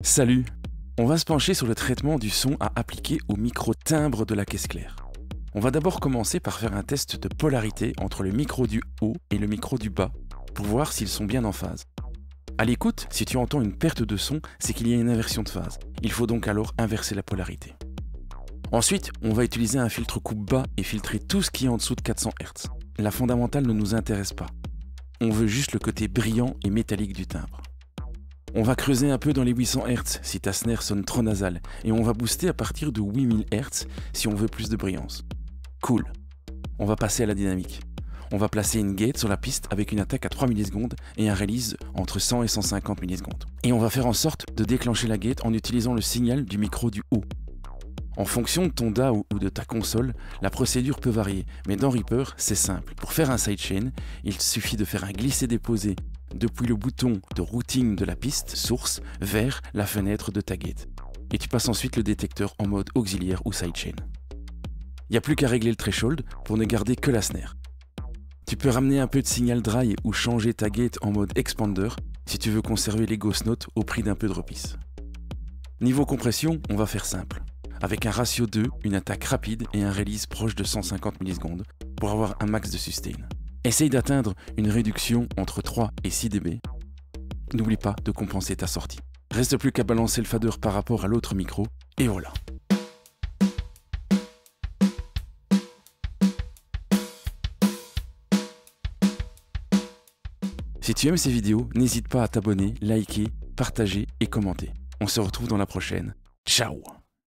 Salut! On va se pencher sur le traitement du son à appliquer au micro-timbre de la caisse claire. On va d'abord commencer par faire un test de polarité entre le micro du haut et le micro du bas pour voir s'ils sont bien en phase. À l'écoute, si tu entends une perte de son, c'est qu'il y a une inversion de phase. Il faut donc alors inverser la polarité. Ensuite, on va utiliser un filtre coupe bas et filtrer tout ce qui est en dessous de 400 Hz. La fondamentale ne nous intéresse pas. On veut juste le côté brillant et métallique du timbre. On va creuser un peu dans les 800 Hz si ta snare sonne trop nasale et on va booster à partir de 8000 Hz si on veut plus de brillance. Cool. On va passer à la dynamique. On va placer une gate sur la piste avec une attaque à 3 millisecondes et un release entre 100 et 150 millisecondes. Et on va faire en sorte de déclencher la gate en utilisant le signal du micro du haut. En fonction de ton DAW ou de ta console, la procédure peut varier, mais dans Reaper, c'est simple. Pour faire un sidechain, il suffit de faire un glisser-déposer depuis le bouton de routing de la piste source vers la fenêtre de ta gate. Et tu passes ensuite le détecteur en mode auxiliaire ou sidechain. Il n'y a plus qu'à régler le threshold pour ne garder que la snare. Tu peux ramener un peu de signal dry ou changer ta gate en mode expander si tu veux conserver les ghost notes au prix d'un peu de repisse. Niveau compression, on va faire simple. Avec un ratio 2, une attaque rapide et un release proche de 150 millisecondes pour avoir un max de sustain. Essaye d'atteindre une réduction entre 3 et 6 dB. N'oublie pas de compenser ta sortie. Reste plus qu'à balancer le fader par rapport à l'autre micro, et voilà. Si tu aimes ces vidéos, n'hésite pas à t'abonner, liker, partager et commenter. On se retrouve dans la prochaine. Ciao!